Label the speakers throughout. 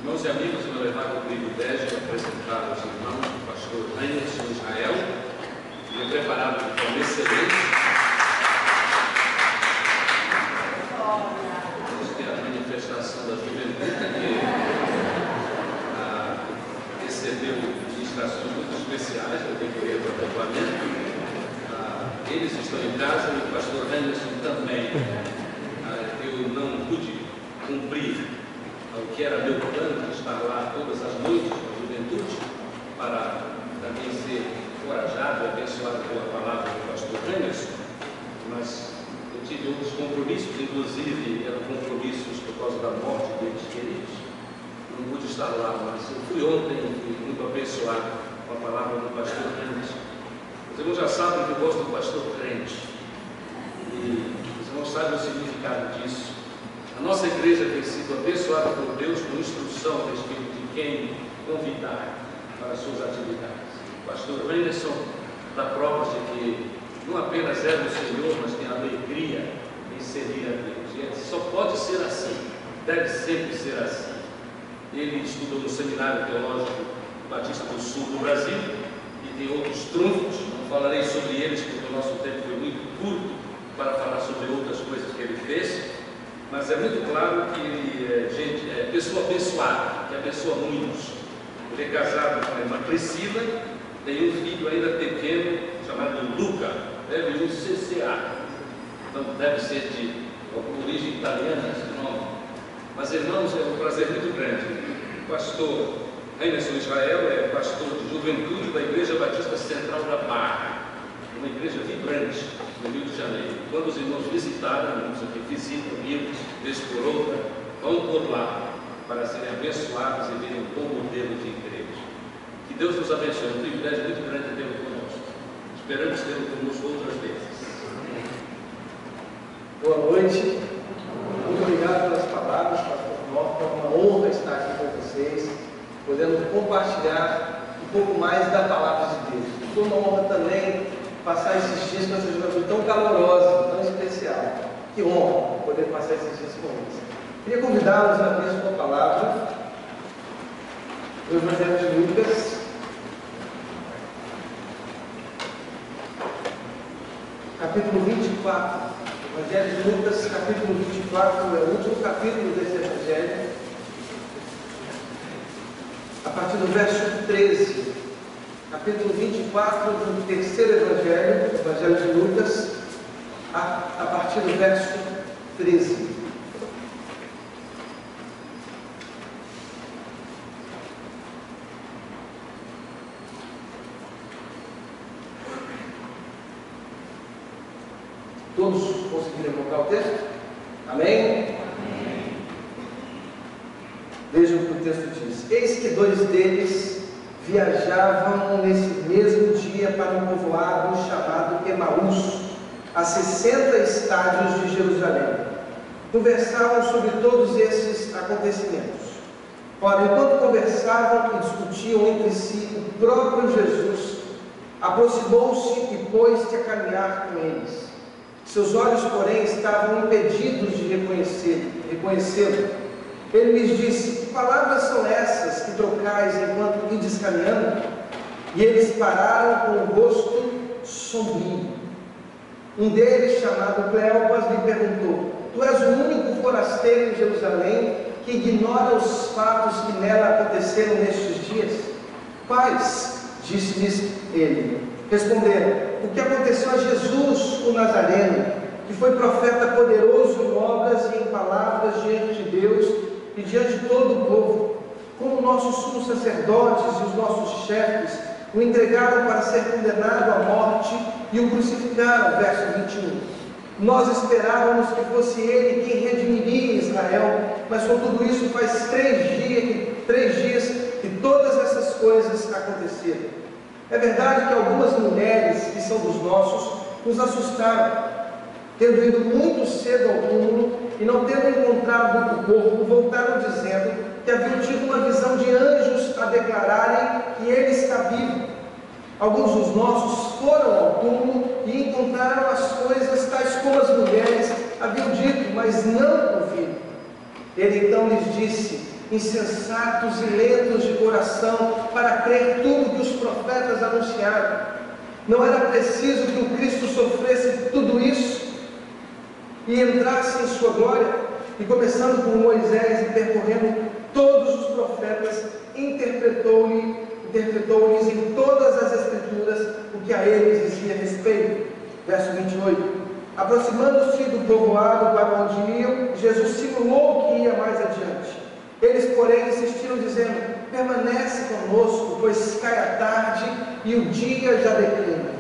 Speaker 1: Irmãos e amigos, eu vou levar o privilégio de apresentar aos irmãos o pastor Anderson Israel. Ele é preparado de forma excelente. Esta é a manifestação da juventude que recebeu ministrações muito especiais no decorrer do acampamento. Eles estão em casa e o pastor Anderson também. Eu não pude cumprir o que era meu plano de estar lá todas as noites com a juventude, para também ser encorajado e abençoado pela palavra do pastor Anderson, mas eu tive outros compromissos, inclusive eram compromissos por causa da morte deles queridos. Não pude estar lá, mas eu fui ontem e fui muito abençoado com a palavra do pastor Anderson. Os irmãos já sabem que eu gosto do pastor crente, e os irmãos sabem o significado disso. A nossa igreja tem sido abençoada por Deus com instrução a respeito de quem convidar para as suas atividades. O pastor Anderson dá provas de que não apenas é do Senhor, mas tem alegria em servir a Deus. E só pode ser assim, deve sempre ser assim. Ele estudou no Seminário Teológico Batista do Sul do Brasil e tem outros trunfos. Não falarei sobre eles porque o nosso tempo foi muito curto para falar sobre outras coisas que ele fez. Mas é muito claro que ele é pessoa abençoada, que abençoa muitos. Ele é casado com a irmã Priscila, tem um filho ainda pequeno, chamado Luca, deve ir CCA. Então deve ser de origem italiana esse nome. Mas, irmãos, é um prazer muito grande. O pastor Anderson Israel é pastor de juventude da Igreja Batista Central da Barra, uma igreja vibrante no Rio de Janeiro. Quando os irmãos visitarem, irmãos aqui visitam amigos, vez por outra, vão por lá para serem abençoados e verem um bom modelo de igreja. Que Deus nos abençoe. É um privilégio muito grande tê-lo conosco. Esperamos tê-lo conosco outras vezes.
Speaker 2: Boa noite. Muito obrigado pelas palavras, pastor Norton. É uma honra estar aqui com vocês, podendo compartilhar um pouco mais da palavra de Deus. Foi uma honra também passar esses dias com essa juventude tão calorosa, tão especial. Que honra poder passar esses dias com eles. Queria convidá-los a abrir sua palavra no Evangelho de Lucas, capítulo 24. Evangelho de Lucas, capítulo 24, é o último capítulo desse Evangelho, a partir do verso 13. Capítulo 24 do terceiro Evangelho, Evangelho de Lucas, a partir do verso 13. Todos conseguiram colocar o texto? Amém? Amém. Vejam o que o texto diz. Eis que dois deles viajavam nesse mesmo dia para um povoado chamado Emaús, a 60 estádios de Jerusalém. Conversavam sobre todos esses acontecimentos. Ora, enquanto conversavam e discutiam entre si, o próprio Jesus aproximou-se e pôs-se a caminhar com eles. Seus olhos, porém, estavam impedidos de reconhecê-lo. Ele lhes disse: que palavras são essas que trocais enquanto ides caminhando? E eles pararam com o rosto sombrio. Um deles, chamado Cleopas, lhe perguntou: tu és o único forasteiro em Jerusalém que ignora os fatos que nela aconteceram nestes dias? Quais? Disse-lhes ele. Responderam: o que aconteceu a Jesus, o Nazareno, que foi profeta poderoso em obras e em palavras diante de Deus e diante de todo o povo, como nossos sumos sacerdotes e os nossos chefes o entregaram para ser condenado à morte e o crucificaram. Verso 21. Nós esperávamos que fosse ele quem redimiria Israel, mas com tudo isso faz 3 dias que todas essas coisas aconteceram. É verdade que algumas mulheres que são dos nossos nos assustaram, tendo ido muito cedo ao túmulo e não tendo encontrado o corpo, voltaram dizendo que haviam tido uma visão de anjos a declararem que ele está vivo. Alguns dos nossos foram ao túmulo e encontraram as coisas tais como as mulheres haviam dito, mas não o viram. Ele então lhes disse: insensatos e lentos de coração para crer tudo que os profetas anunciaram. Não era preciso que o Cristo sofresse tudo isso e entrasse em sua glória? E começando por Moisés e percorrendo todos os profetas, interpretou-lhes em todas as Escrituras o que a eles dizia respeito. Verso 28. Aproximando-se do povoado para onde iam, Jesus simulou que ia mais adiante. Eles, porém, insistiram, dizendo: permanece conosco, pois cai a tarde e o dia já declina.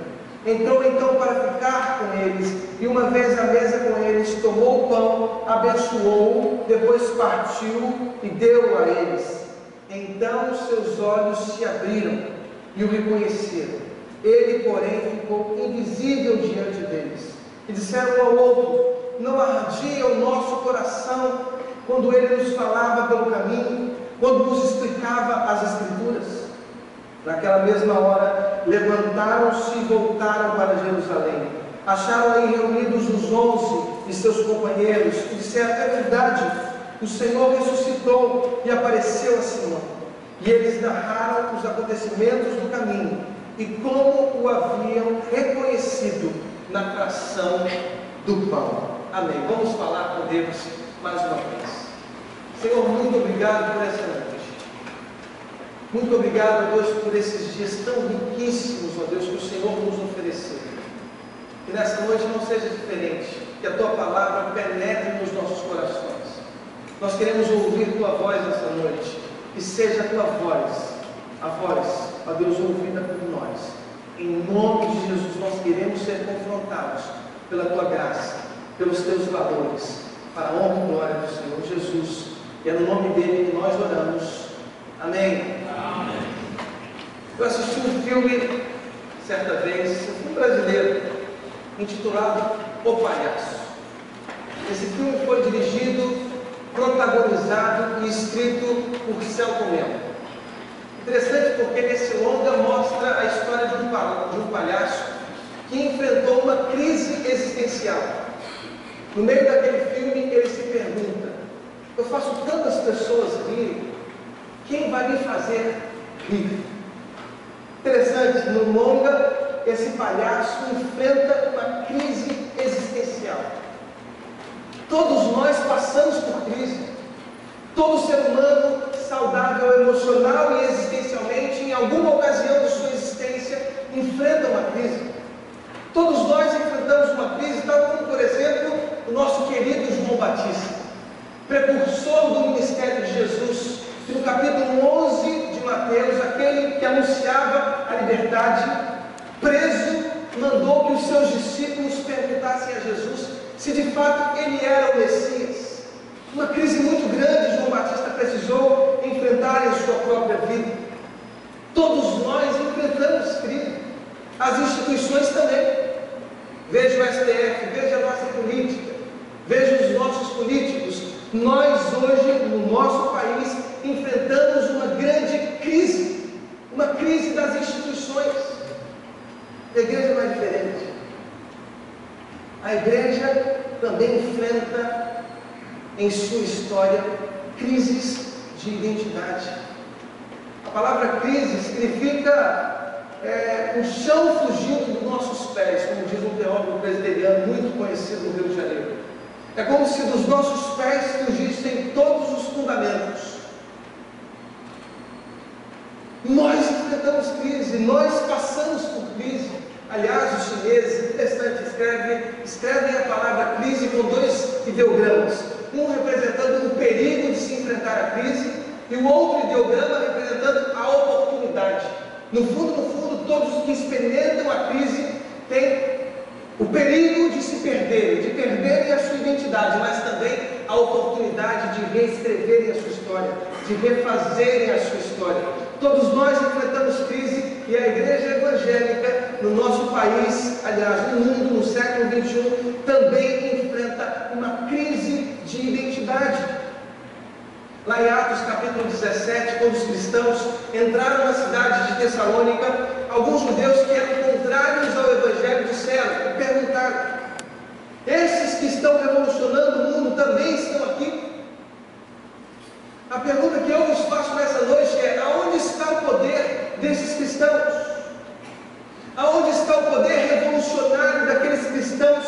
Speaker 2: Entrou então para ficar com eles, e uma vez à mesa com eles, tomou o pão, abençoou-o, depois partiu e deu a eles. Então seus olhos se abriram e o reconheceram. Ele, porém, ficou invisível diante deles. E disseram um ao outro: não ardia o nosso coração quando ele nos falava pelo caminho, quando nos explicava as Escrituras? Naquela mesma hora, levantaram-se e voltaram para Jerusalém. Acharam aí reunidos os 11 e seus companheiros e disseram: é verdade, o Senhor ressuscitou e apareceu a Simão. E eles narraram os acontecimentos do caminho e como o haviam reconhecido na fração do pão. Amém. Vamos falar com Deus mais uma vez. Senhor, muito obrigado por essa noite. Muito obrigado, Deus, por esses dias tão riquíssimos, ó Deus, que o Senhor nos ofereceu. Que nessa noite não seja diferente, que a Tua palavra penetre nos nossos corações. Nós queremos ouvir Tua voz nessa noite, e seja a Tua voz, a voz, ó Deus, ouvida por nós. Em nome de Jesus, nós queremos ser confrontados pela Tua graça, pelos Teus valores, para a honra e glória do Senhor Jesus. E é no nome dEle que nós oramos. Amém. Amém. Eu assisti um filme, certa vez, um filme brasileiro, intitulado O Palhaço. Esse filme foi dirigido, protagonizado e escrito por Selton Mello. Interessante porque nesse longa mostra a história de um palhaço que enfrentou uma crise existencial. No meio daquele filme ele se pergunta: eu faço tantas pessoas rirem, quem vai me fazer rir? Interessante, no longa esse palhaço enfrenta uma crise existencial. Todos nós passamos por crise. Todo ser humano saudável emocional e existencialmente, em alguma ocasião de sua existência, enfrenta uma crise. Todos nós enfrentamos uma crise, tal como, por exemplo, o nosso querido João Batista, precursor do ministério de Jesus, que no capítulo 11 de Mateus, aquele que anunciava a liberdade, preso, mandou que os seus discípulos perguntassem a Jesus se de fato ele era o Messias. Uma crise muito grande João Batista precisou enfrentar em sua própria vida. Todos nós enfrentamos crise, as instituições também. Veja o STF, veja a nossa política, veja os nossos políticos. Nós hoje, no nosso país, enfrentamos uma grande crise, uma crise das instituições. A igreja não é diferente. A igreja também enfrenta em sua história crises de identidade. A palavra crise significa o chão fugindo dos nossos pés, como diz um teólogo presbiteriano muito conhecido no Rio de Janeiro. É como se dos nossos pés fugissem todos os fundamentos. Nós enfrentamos crise, nós passamos por crise. Aliás, os chineses, interessante, escrevem a palavra crise com 2 ideogramas, um representando o perigo de se enfrentar a crise e o outro ideograma representando a oportunidade. No fundo, todos os que experimentam a crise têm o perigo de se perderem a sua identidade, mas também a oportunidade de reescreverem a sua história, de refazerem a sua história. Todos nós enfrentamos crise e a igreja evangélica no nosso país, aliás, no mundo, no século XXI, também enfrenta uma crise de identidade. Lá em Atos capítulo 17, quando os cristãos entraram na cidade de Tessalônica, alguns judeus que eram contrários ao evangelho disseram e perguntaram: esses que estão revolucionando o mundo também estão aqui? A pergunta que eu vos faço nessa noite é: aonde está o poder desses cristãos? Aonde está o poder revolucionário daqueles cristãos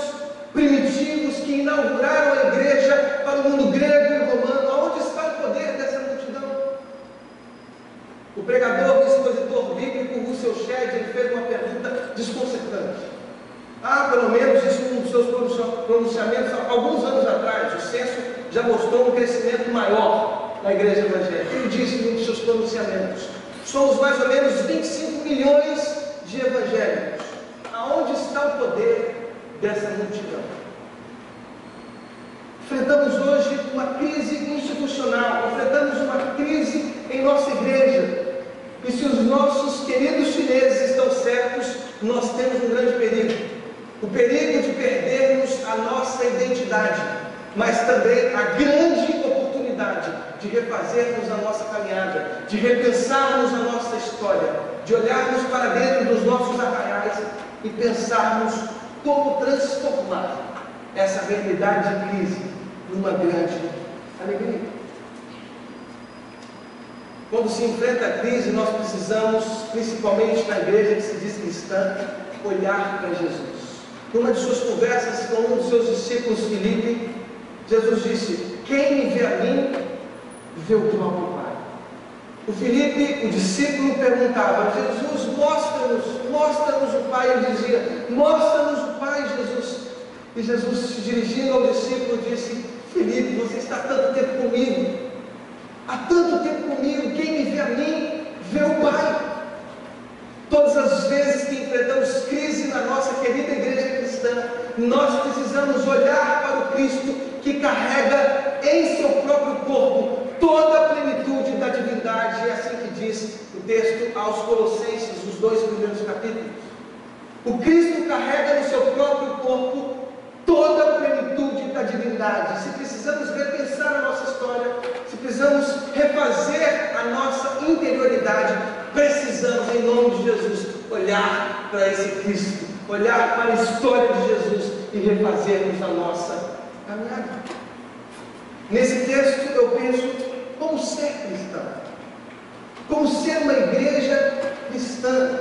Speaker 2: primitivos que inauguraram a igreja para o mundo grego e romano? Aonde está o poder dessa multidão? O pregador e expositor bíblico Russell Shedd, ele fez uma pergunta desconcertante. Pelo menos isso em um dos seus pronunciamentos, alguns anos atrás, o censo já mostrou um crescimento maior na igreja evangélica. Ele disse em um dos seus pronunciamentos: somos mais ou menos 25 milhões de evangélicos. Aonde está o poder dessa multidão? Enfrentamos hoje uma crise institucional, enfrentamos uma crise em nossa igreja. E se os nossos queridos chineses estão certos, nós temos um grande perigo. O perigo de perdermos a nossa identidade, mas também a grande oportunidade de refazermos a nossa caminhada, de repensarmos a nossa história, de olharmos para dentro dos nossos arraiais e pensarmos como transformar essa realidade de crise numa grande alegria. Quando se enfrenta a crise, nós precisamos, principalmente na igreja que se diz cristã, olhar para Jesus. Numa de suas conversas com um dos seus discípulos, Filipe, Jesus disse: quem me vê a mim, vê o próprio Pai. O Filipe, o discípulo, perguntava: Jesus, mostra-nos o Pai. Ele dizia: mostra-nos o Pai, Jesus. E Jesus, se dirigindo ao discípulo, disse: Filipe, você está há tanto tempo comigo, quem me vê a mim, vê o Pai. Todas as vezes que enfrentamos crise na nossa querida igreja cristã, nós precisamos olhar para o Cristo que carrega em seu próprio corpo toda a plenitude da divindade. É assim que diz o texto aos Colossenses, os 2 primeiros capítulos. O Cristo carrega no seu próprio corpo toda a plenitude da divindade. Se precisamos repensar a nossa história, se precisamos refazer a nossa interioridade, precisamos, em nome de Jesus, olhar para esse Cristo, olhar para a história de Jesus e refazermos a nossa caminhada. Nesse texto eu penso como ser cristão, como ser uma igreja cristã.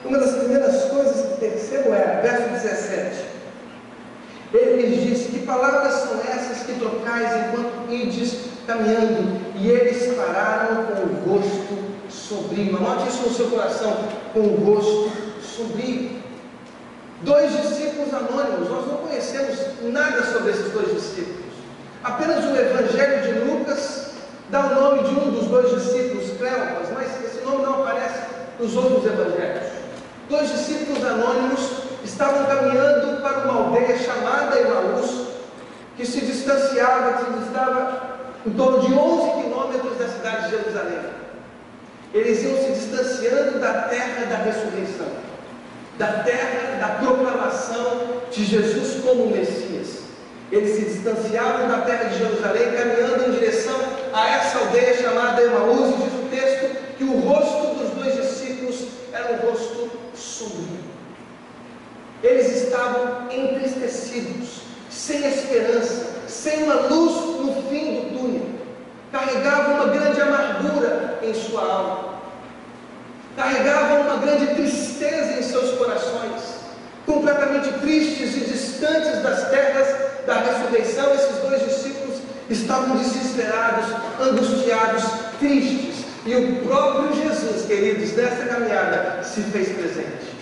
Speaker 2: Uma das primeiras coisas que percebo é, verso 17, ele lhes disse: que palavras são essas que trocais enquanto ides caminhando? E eles pararam com o rosto sombrio. Anote isso no seu coração: com o rosto sombrio. 2 discípulos anônimos. Nós não conhecemos nada sobre esses 2 discípulos. Apenas o Evangelho de Lucas dá o nome de um dos 2 discípulos, Cleopas, mas esse nome não aparece nos outros evangelhos. 2 discípulos anônimos estavam caminhando para uma aldeia chamada Emaús, que se distava em torno de 11 quilômetros da cidade de Jerusalém. Eles iam se distanciando da terra da ressurreição, da terra da proclamação de Jesus como Messias. Eles se distanciavam da terra de Jerusalém, caminhando em direção a essa aldeia chamada Emaús, e diz o texto que o rosto dos 2 discípulos era um rosto sombrio. Eles estavam entristecidos, sem esperança, sem uma luz no fim do túnel. Carregavam uma grande amargura em sua alma, carregavam uma grande tristeza em seus corações, completamente tristes e distantes das terras da ressurreição. Esses 2 discípulos estavam desesperados, angustiados, tristes, e o próprio Jesus, queridos, nessa caminhada se fez presente.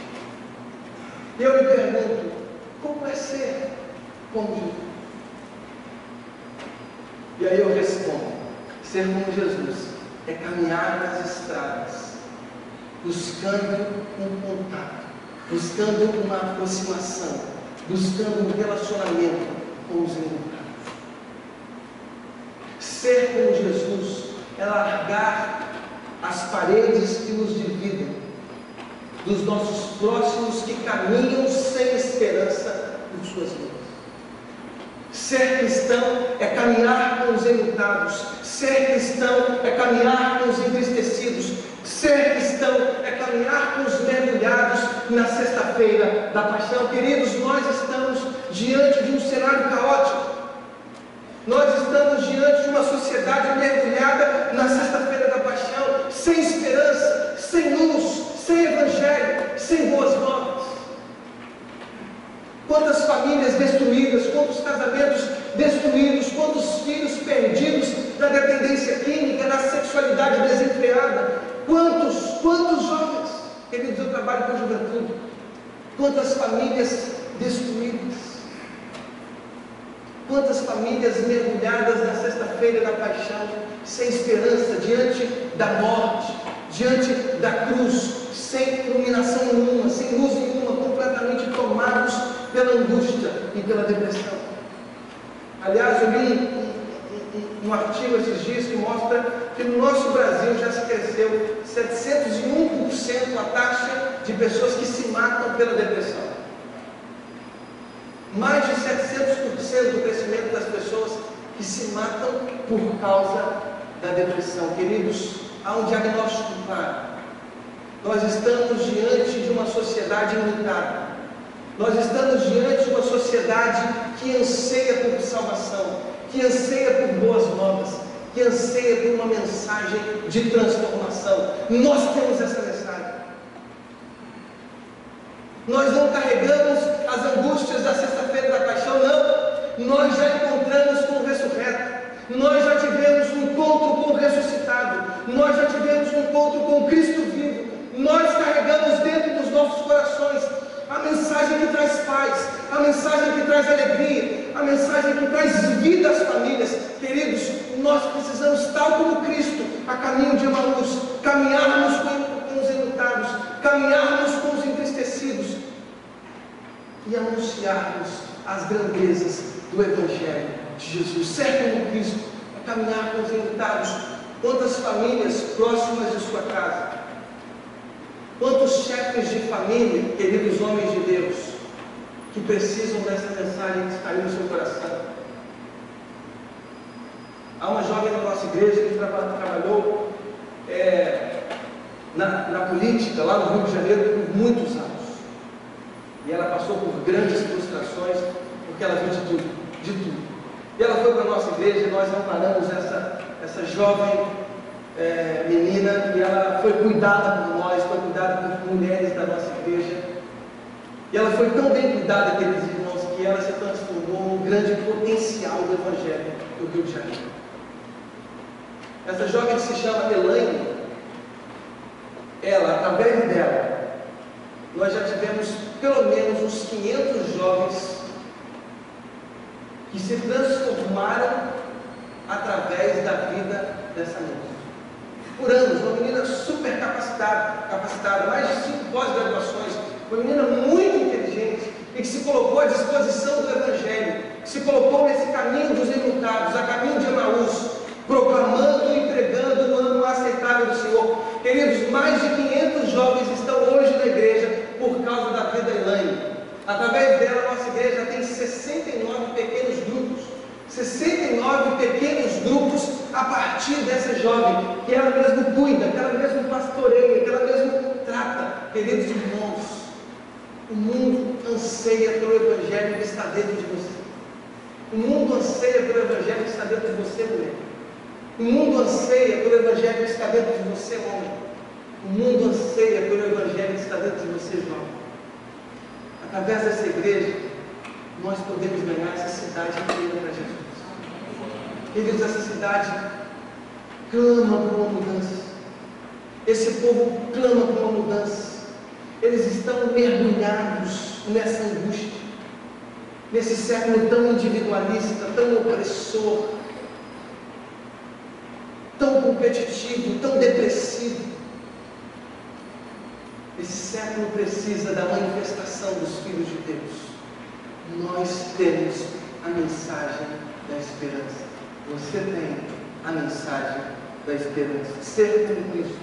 Speaker 2: E eu me pergunto: como é ser como Jesus? E aí eu respondo: ser como Jesus é caminhar nas estradas, buscando um contato, buscando uma aproximação, buscando um relacionamento com os encontrados. Ser como Jesus é largar as paredes que nos dividem dos nossos próximos que caminham sem esperança por suas vidas. Ser cristão é caminhar com os enlutados. Ser cristão é caminhar com os entristecidos. Ser cristão é caminhar com os mergulhados na sexta-feira da paixão. Queridos, nós estamos diante de um cenário caótico. Nós estamos diante de uma sociedade mergulhada casamentos destruídos, quantos filhos perdidos na dependência química, na sexualidade desenfreada, quantos jovens, queridos, eu trabalho com a juventude, quantas famílias destruídas, quantas famílias mergulhadas na sexta-feira da paixão, sem esperança, diante da morte, diante da cruz, sem iluminação nenhuma, sem luz nenhuma, completamente tomados pela angústia e pela depressão. Aliás, eu li um artigo esses dias que mostra que no nosso Brasil já se cresceu 701% a taxa de pessoas que se matam pela depressão. Mais de 700% do crescimento das pessoas que se matam por causa da depressão. Queridos, há um diagnóstico claro. Nós estamos diante de uma sociedade enlutada. Nós estamos diante de uma sociedade que anseia por salvação, que anseia por boas novas, que anseia por uma mensagem de transformação. Nós temos essa mensagem. Nós não carregamos as angústias da sexta-feira da paixão, não. Nós já encontramos com o ressurreto. Nós já tivemos um encontro com o ressuscitado. Nós já tivemos um encontro com Cristo vivo. Nós carregamos dentro dos nossos corações a mensagem que traz paz, a mensagem que traz alegria, a mensagem que traz vida às famílias. Queridos, nós precisamos, tal como Cristo, a caminho de Emaús, caminharmos com os enlutados, caminharmos com os entristecidos e anunciarmos as grandezas do Evangelho de Jesus. Ser como Cristo, é caminhar com os enlutados. Quantas famílias próximas de sua casa, quantos chefes de família, queridos homens de Deus, que precisam dessa mensagem que está aí no seu coração. Há uma jovem da nossa igreja que trabalhou na política, lá no Rio de Janeiro, por muitos anos. E ela passou por grandes frustrações, porque ela viu de tudo. E ela foi para a nossa igreja, e nós amparamos essa jovem menina, e ela foi cuidada por nós, foi cuidada por mulheres da nossa igreja. E ela foi tão bem cuidada, queridos irmãos, que ela se transformou num grande potencial do Evangelho do Rio de Janeiro. Essa jovem que se chama Elaine, ela, através dela, nós já tivemos pelo menos uns 500 jovens que se transformaram através da vida dessa moça. Por anos, uma menina super capacitada, mais de 5 pós-graduações, uma menina muito inteligente e que se colocou à disposição do Evangelho, que se colocou nesse caminho dos enlutados, a caminho de Emaús, proclamando e pregando o ano aceitável do Senhor. Queridos, mais de 500 jovens estão hoje na igreja por causa da vida de Elaine. Através dela, a nossa igreja tem 69 pequenos grupos. 69 pequenos grupos a partir dessa jovem, que ela mesma cuida, que ela mesma pastoreia, que ela mesma trata. Queridos irmãos, o mundo anseia pelo Evangelho que está dentro de você. O mundo anseia pelo Evangelho que está dentro de você, mulher. O mundo anseia pelo Evangelho que está dentro de você, homem. O mundo anseia pelo Evangelho que está dentro de você, jovem. Através dessa igreja, nós podemos ganhar essa cidade inteira para Jesus. Queridos, essa cidade clama por uma mudança. Esse povo clama por uma mudança. Eles estão mergulhados nessa angústia, nesse século tão individualista, tão opressor, tão competitivo, tão depressivo. Esse século precisa da manifestação dos filhos de Deus. Nós temos a mensagem da esperança. Você tem a mensagem da esperança. Ser como Cristo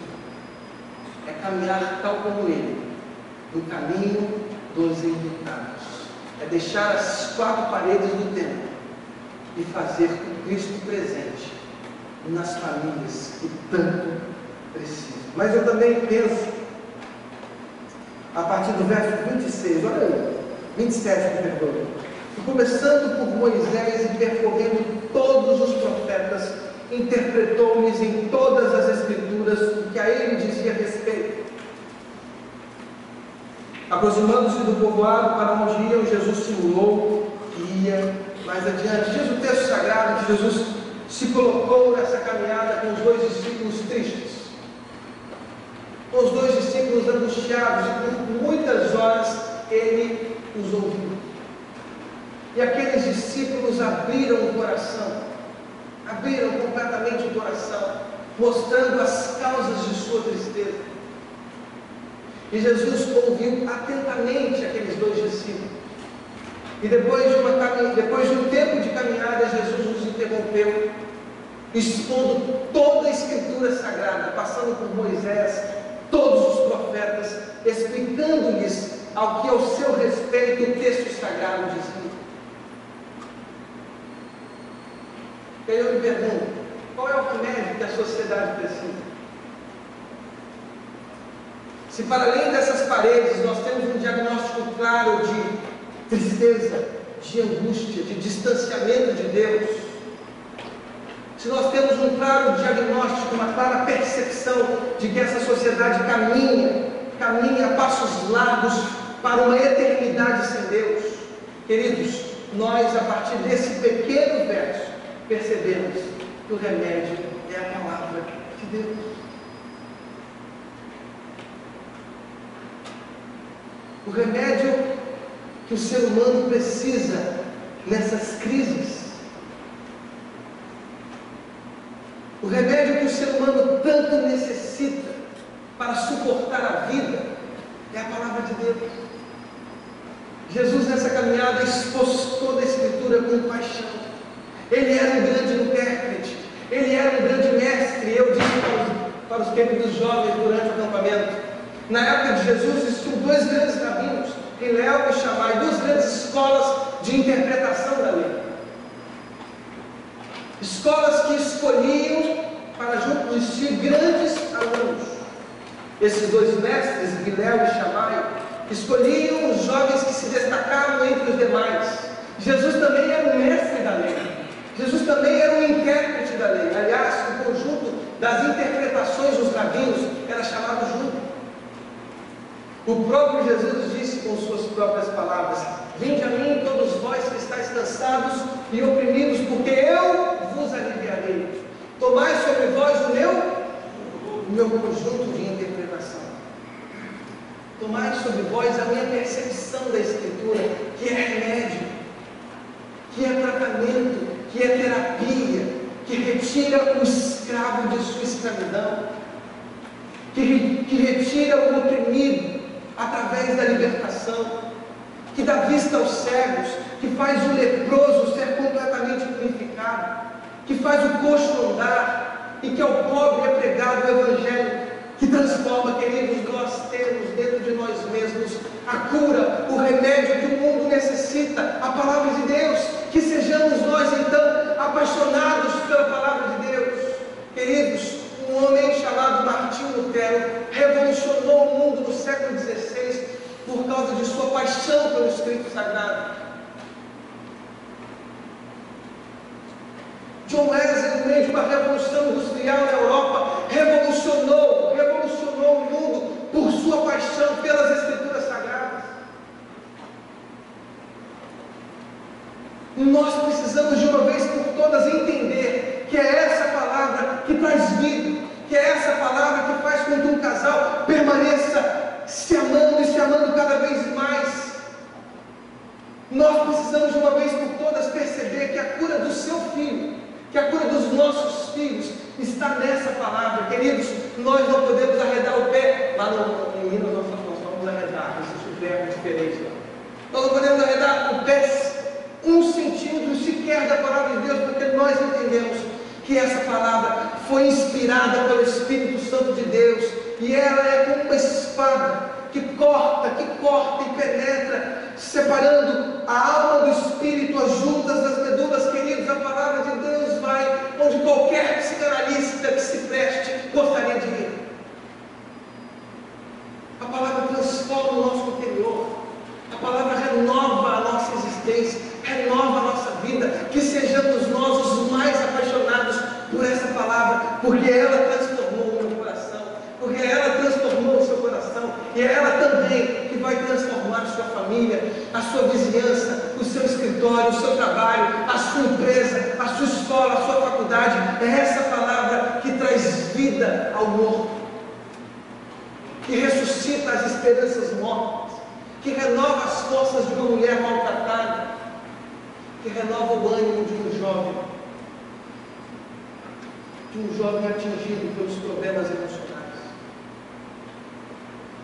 Speaker 2: é caminhar tal como Ele, no caminho dos enlutados. É deixar as 4 paredes do templo e fazer com Cristo presente nas famílias que tanto precisam. Mas eu também penso, a partir do verso 26, olha aí, 27, perdoa. E começando por Moisés e percorrendo todos os profetas, interpretou-lhes em todas as escrituras o que a ele dizia respeito. Aproximando-se do povoado para onde iam, Jesus simulou que ia mais adiante, diz o texto sagrado que Jesus se colocou nessa caminhada com os dois discípulos tristes, com os dois discípulos angustiados, e por muitas horas ele os ouviu. E aqueles discípulos abriram o coração, abriram completamente o coração, mostrando as causas de sua tristeza. E Jesus ouviu atentamente aqueles dois discípulos. E depois de um tempo de caminhada, Jesus os interrompeu, expondo toda a Escritura Sagrada, passando por Moisés, todos os profetas, explicando-lhes ao que ao seu respeito o texto sagrado dizia. E aí eu me pergunto, qual é o remédio que a sociedade precisa? Se para além dessas paredes nós temos um diagnóstico claro de tristeza, de angústia, de distanciamento de Deus, se nós temos um claro diagnóstico, uma clara percepção de que essa sociedade caminha a passos largos para uma eternidade sem Deus, queridos, nós a partir desse pequeno verso percebemos que o remédio é a palavra de Deus. O remédio que o ser humano precisa nessas crises, o remédio que o ser humano tanto necessita para suportar a vida, é a palavra de Deus. Jesus nessa caminhada expôs toda a Escritura com paixão. Ele era um grande intérprete, ele era um grande mestre. Eu disse para os queridos jovens durante o acampamento, na época de Jesus existiam dois grandes rabinos, Hillel e Shammai, duas grandes escolas de interpretação da lei. Escolas que escolhiam para junto de si grandes alunos. Esses dois mestres, Hillel e Shammai, escolhiam os jovens que se destacavam entre os demais. Jesus também era um mestre da lei. Jesus também era um intérprete da lei. Aliás, o conjunto das interpretações dos rabinos era chamado junto. O próprio Jesus disse com suas próprias palavras: vinde a mim todos vós que estáis cansados e oprimidos, porque eu vos aliviarei. Tomai sobre vós o meu conjunto de interpretação. Tomai sobre vós a minha percepção da Escritura, que é remédio, que é tratamento, que é terapia, que retira o escravo de sua escravidão, que retira o oprimido através da libertação, que dá vista aos cegos, que faz o leproso ser completamente purificado, que faz o coxo andar, e que ao pobre é pregado o Evangelho, que transforma, queridos. Nós temos dentro de nós mesmos a cura, o remédio que o mundo necessita, a palavra de Deus. Que sejamos nós então apaixonados pela palavra de Deus. Queridos, um homem chamado Martinho Lutero revolucionou o mundo no século XVI por causa de sua paixão pelo Escrito Sagrado. John Wesley, no meio de uma revolução industrial na Europa, revolucionou o mundo por sua paixão pelas Escrituras Sagradas. Nós precisamos de uma vez por todas entender que é essa palavra que traz vida, que é essa palavra que faz com que um casal permaneça se amando e se amando cada vez mais. Nós precisamos de uma vez por todas perceber que a cura do seu filho, que a cura dos nossos filhos está nessa palavra. Queridos, nós não podemos arredar o pé. Lá em Minas nós vamos arredar, existe um verbo diferente. Nós não podemos arredar o pé um centímetro sequer da palavra de Deus, porque nós entendemos que essa palavra foi inspirada pelo Espírito Santo de Deus, e ela é como uma espada que corta e penetra, separando a alma do Espírito, as juntas das medulas. Queridos, a palavra de Deus vai onde qualquer psicanalista que se preste gostaria de ir. A palavra transforma o nosso interior, a palavra renova a nossa existência, renova a nossa vida. Que sejamos nós os mais apaixonados por essa palavra, porque ela transformou o meu coração, porque ela transformou o seu coração, e é ela também que vai transformar a sua família, a sua vizinhança, o seu escritório, o seu trabalho, É essa palavra que traz vida ao morto, que ressuscita as esperanças mortas, que renova as forças de uma mulher maltratada, que renova o ânimo de um jovem atingido pelos problemas emocionais.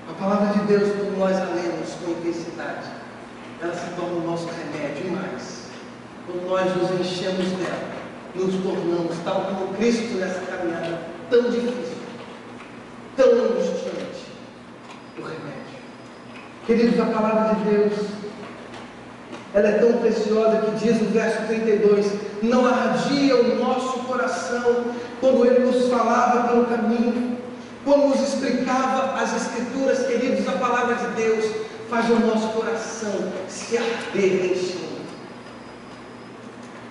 Speaker 2: A palavra de Deus, quando nós a lemos com intensidade, ela se torna o nosso remédio. E mais, quando nós nos enchemos dela, nos tornamos, tal como Cristo nessa caminhada tão difícil, tão angustiante, o remédio. Queridos, a palavra de Deus, ela é tão preciosa que diz no verso 32, não ardia o nosso coração quando Ele nos falava pelo caminho, quando nos explicava as Escrituras. Queridos, a palavra de Deus faz o nosso coração se arder em si.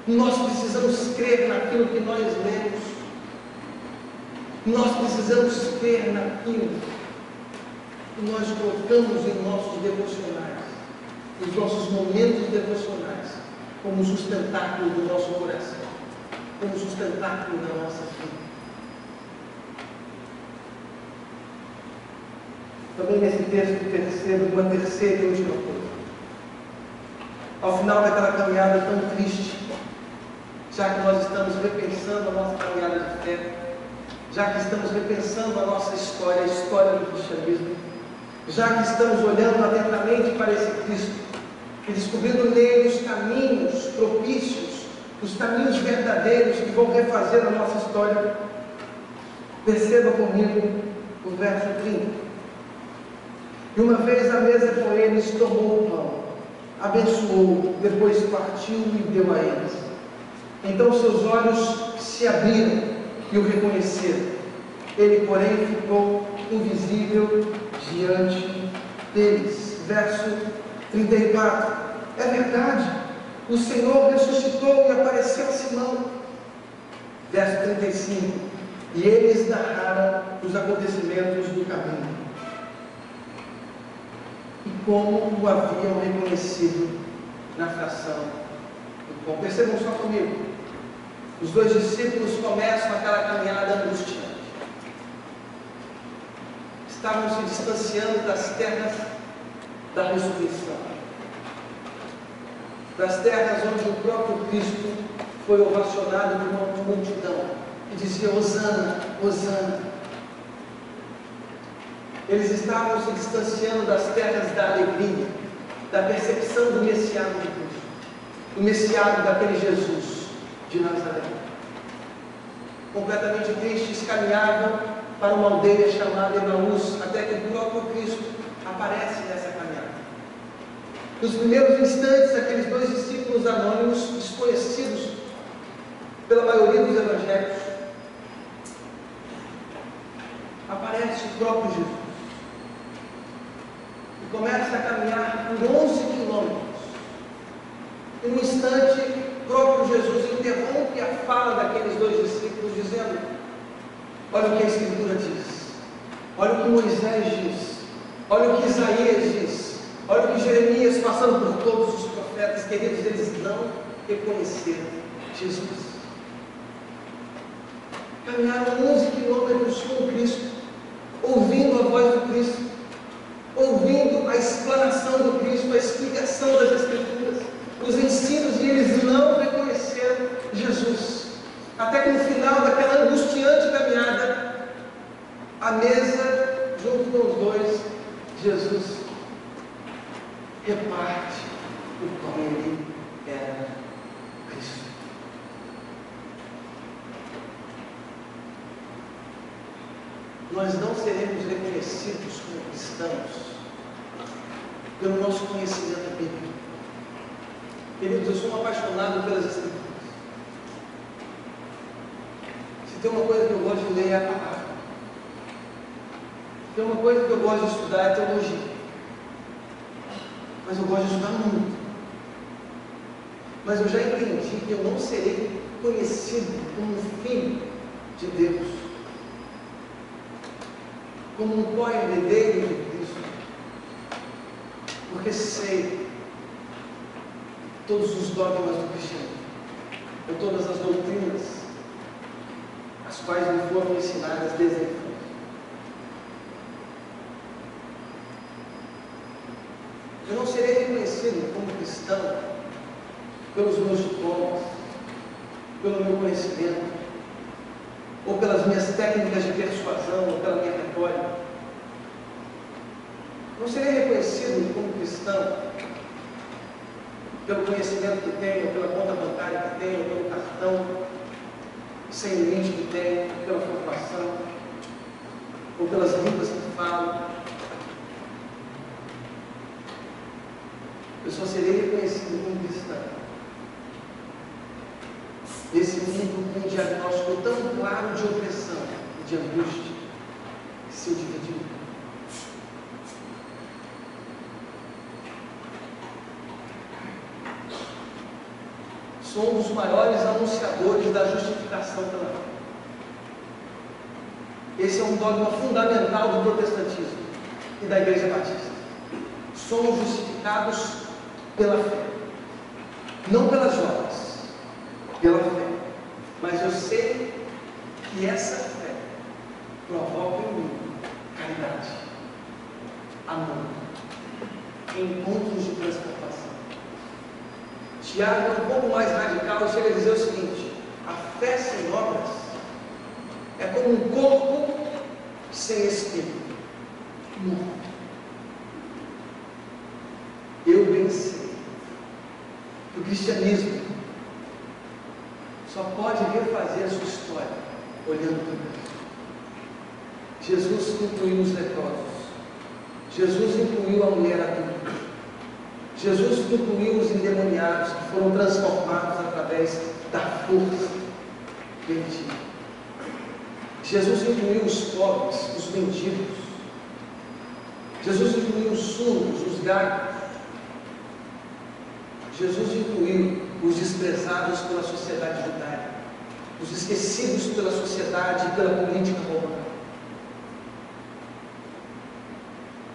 Speaker 2: Nós precisamos crer naquilo que nós lemos, nós precisamos crer naquilo que nós colocamos em nossos devocionais, os nossos momentos devocionais, como sustentáculo do nosso coração, como sustentáculo da nossa vida. Também nesse texto percebo uma terceira e última coisa. Ao final daquela caminhada tão triste, já que nós estamos repensando a nossa caminhada de fé, já que estamos repensando a nossa história, a história do cristianismo, já que estamos olhando atentamente para esse Cristo e descobrindo nele os caminhos propícios, os caminhos verdadeiros que vão refazer a nossa história, perceba comigo o verso 30. E uma vez à mesa com eles, tomou o pão, abençoou, depois partiu e deu a eles. Então seus olhos se abriram e o reconheceram. Ele, porém, ficou invisível diante deles. Verso 34. É verdade, o Senhor ressuscitou e apareceu a Simão. Verso 35. E eles narraram os acontecimentos do caminho e como o haviam reconhecido na fração do pão. Percebam só comigo, os dois discípulos começam aquela caminhada angustiante, estavam se distanciando das terras da ressurreição, das terras onde o próprio Cristo foi ovacionado por uma multidão que dizia: Hosana, Hosana. Eles estavam se distanciando das terras da alegria, da percepção do Messiado de Cristo, do Messiado daquele Jesus de Nazaré. Completamente tristes, caminhavam para uma aldeia chamada Emaús, até que o próprio Cristo aparece nessa caminhada. Nos primeiros instantes, aqueles dois discípulos anônimos, desconhecidos pela maioria dos evangelhos, aparece o próprio Jesus. Começa a caminhar por 11 quilômetros. E num instante, o próprio Jesus interrompe a fala daqueles dois discípulos, dizendo: olha o que a Escritura diz, olha o que Moisés diz, olha o que Isaías diz, olha o que Jeremias, passando por todos os profetas. Queridos, eles não reconheceram Jesus. Caminharam 11 quilômetros com Cristo, ouvindo a voz do Cristo, ouvindo a explanação do Cristo, a explicação das Escrituras, os ensinos, e eles não reconheceram Jesus. Até que no final daquela angustiante caminhada, à mesa, junto com os dois, Jesus reparte o qual ele era Cristo. Nós não seremos reconhecidos como cristãos pelo nosso conhecimento bíblico. Queridos, eu sou um apaixonado pelas Escrituras. Se tem uma coisa que eu gosto de ler é a palavra. Se tem uma coisa que eu gosto de estudar é teologia. Mas eu gosto de estudar muito. Mas eu já entendi que eu não serei conhecido como um filho de Deus, como um co-herdeiro de Cristo, porque sei todos os dogmas do cristianismo, ou todas as doutrinas, quais me foram ensinadas desde a infância. Eu não serei reconhecido como cristão pelos meus diplomas, pelo meu conhecimento, ou pelas minhas técnicas de persuasão, ou pela minha retórica. Não serei reconhecido como cristão pelo conhecimento que tenho, pela conta bancária que tenho, pelo cartão sem limite que tenho, pela formação, ou pelas línguas que falo. Eu só serei reconhecido como cristão nesse mundo com um diagnóstico tão claro de opressão e de angústia que se dividiu. Sou um dos maiores anunciadores da justificação pela fé. Esse é um dogma fundamental do protestantismo e da Igreja Batista. Somos justificados pela fé, não pelas obras, pela fé. Mas eu sei que essa fé provoca em mim caridade, amor, encontros de transformação. Tiago é um pouco mais radical e chega a dizer o seguinte: a fé sem obras é como um corpo sem espírito, morto. Eu bem sei que o cristianismo só pode refazer a sua história olhando para Deus. Jesus incluiu os leprosos, Jesus incluiu a mulher adulta, Jesus incluiu os endemoniados que foram transformados através da força bendita. Jesus incluiu os pobres, os mendigos. Jesus incluiu os surdos, os gatos. Jesus incluiu os desprezados pela sociedade judaica, os esquecidos pela sociedade e pela política romana.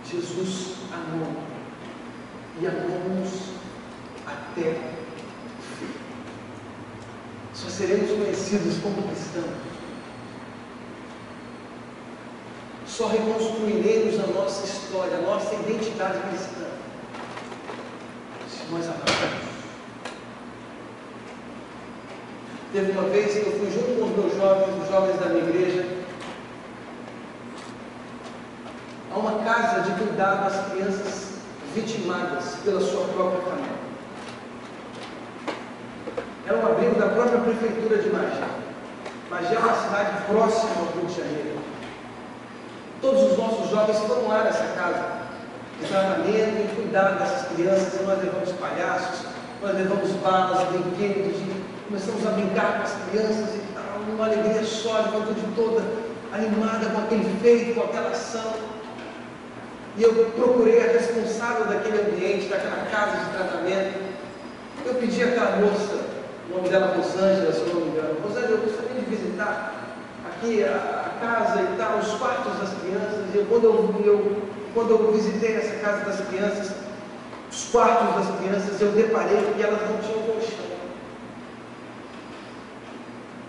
Speaker 2: Jesus amou e amou-nos até o fim. Só seremos conhecidos como cristãos, só reconstruiremos a nossa história, a nossa identidade cristã, se nós amarmos. Teve uma vez que eu fui junto com os meus jovens, os jovens da minha igreja, a uma casa de cuidado às crianças vitimadas pela sua própria família. Era um abrigo da própria prefeitura de Magé. Magé é uma cidade próxima ao Rio de Janeiro. Todos os nossos jovens foram lá nessa casa de tratamento e cuidado dessas crianças, e nós levamos palhaços, nós levamos balas, brinquedos, e começamos a brincar com as crianças e tal, uma alegria só, de juventude toda animada com aquele feito, com aquela ação. E eu procurei a responsável daquele ambiente, daquela casa de tratamento. Eu pedi àquela moça, o nome dela Rosângela, se não me engano: Rosângela, eu gostaria de visitar aqui a casa e tal, os quartos das crianças. E quando eu visitei essa casa das crianças, os quartos das crianças, eu deparei que elas não tinham colchão.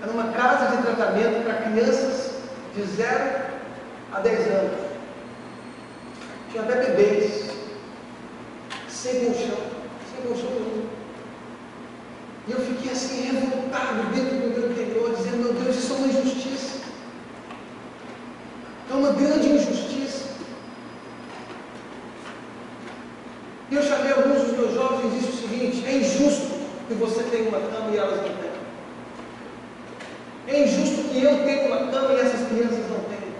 Speaker 2: Era uma casa de tratamento para crianças de 0 a 10 anos. Tinha até bebês, sem colchão nenhum. E eu fiquei assim, revoltado dentro do meu interior, dizendo: meu Deus, isso é uma injustiça. É uma grande injustiça. E eu chamei alguns dos meus jovens e disse o seguinte: é injusto que você tenha uma cama e elas não tenham. É injusto que eu tenha uma cama e essas crianças não tenham.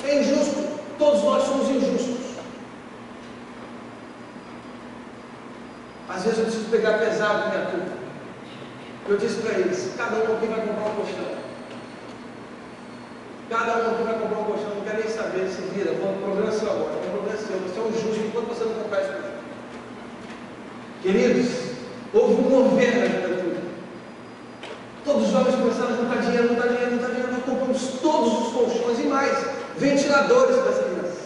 Speaker 2: É injusto, todos nós somos injustos. Às vezes eu preciso pegar pesado com minha turma. Eu disse para eles: cada um aqui vai comprar um colchão. Cada um aqui vai comprar um colchão, não quero nem saber, se vira, o problema é seu agora, o problema é seu, você é um justo enquanto você não comprar esse colchão. Queridos, houve um mover na juventude. Todos os jovens começaram a juntar dinheiro, nós compramos todos os colchões e mais, ventiladores para as crianças.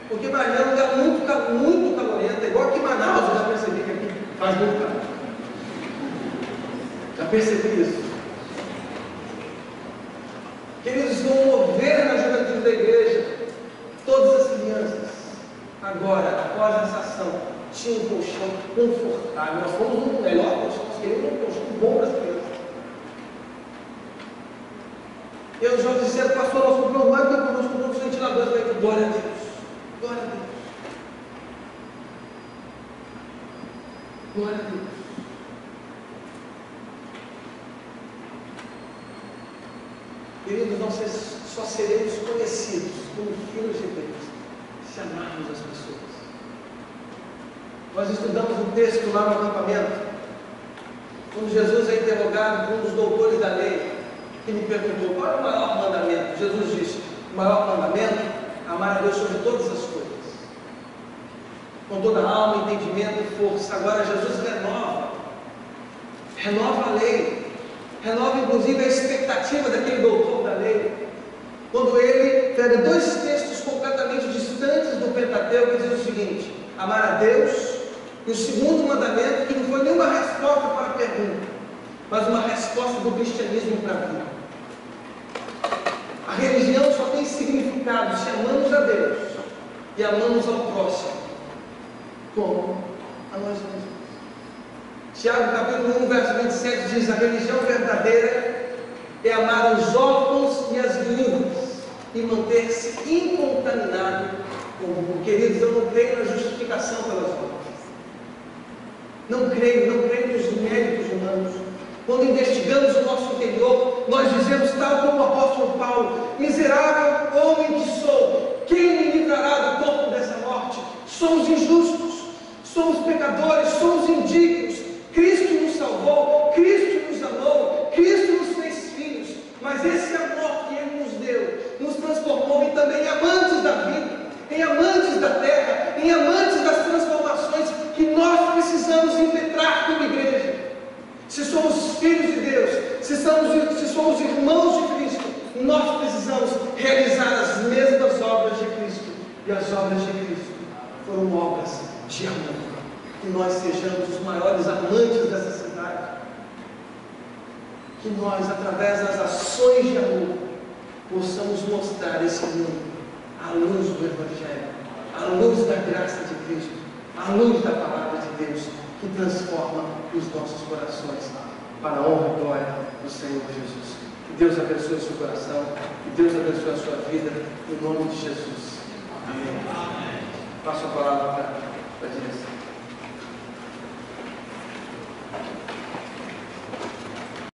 Speaker 2: Porque Magé é um lugar muito calorento, igual aqui em Manaus, eu já percebi que aqui faz muito calor. Já percebi isso. Queridos, confortável. Nós fomos um melhor colchão, nós queríamos um colchão bom para as crianças. Eu já dizia, pastor, nós compramos mais do que nós compramos ventiladores. Eu falei, glória a Deus, glória a Deus, glória a Deus. Queridos, nós só seremos conhecidos como filhos de Deus se amarmos as pessoas. Nós estudamos um texto lá no acampamento, quando Jesus é interrogado por um dos doutores da lei, que lhe perguntou, qual é o maior mandamento? Jesus disse, o maior mandamento, amar a Deus sobre todas as coisas, com toda a alma, entendimento e força. Agora Jesus renova a lei, renova inclusive a expectativa daquele doutor da lei, quando ele pega dois textos completamente distantes do Pentateuco e diz o seguinte, amar a Deus, e o segundo mandamento, que não foi nenhuma resposta para a pergunta, mas uma resposta do cristianismo para a vida. A religião só tem significado se amamos a Deus e amamos ao próximo, como a nós mesmos. Tiago capítulo 1, verso 27 diz, a religião verdadeira é amar os órfãos e as viúvas e manter-se incontaminado com o mundo. Queridos, eu não creio na justificação pelas obras. Não creio nos méritos humanos. Quando investigamos o nosso interior, nós dizemos, tal como o apóstolo Paulo, miserável homem que sou, quem me livrará do corpo dessa morte? Somos injustos, somos pecadores, somos indignos. Cristo nos salvou, Cristo nos amou, Cristo nos fez filhos, mas esse amor que Ele nos deu, nos transformou em também amantes da vida, em amantes da terra, em amantes das transformações que nós precisamos impetrar como igreja. Se somos filhos de Deus, se somos irmãos de Cristo, nós precisamos realizar as mesmas obras de Cristo, e as obras de Cristo foram obras de amor. Que nós sejamos os maiores amantes dessa cidade, que nós, através das ações de amor, possamos mostrar esse mundo à luz do Evangelho, à luz da graça de Cristo, à luz da palavra de Deus, que transforma os nossos corações para a honra e glória do Senhor Jesus. Que Deus abençoe o seu coração, que Deus abençoe a sua vida, em nome de Jesus. Amém. Passo a palavra para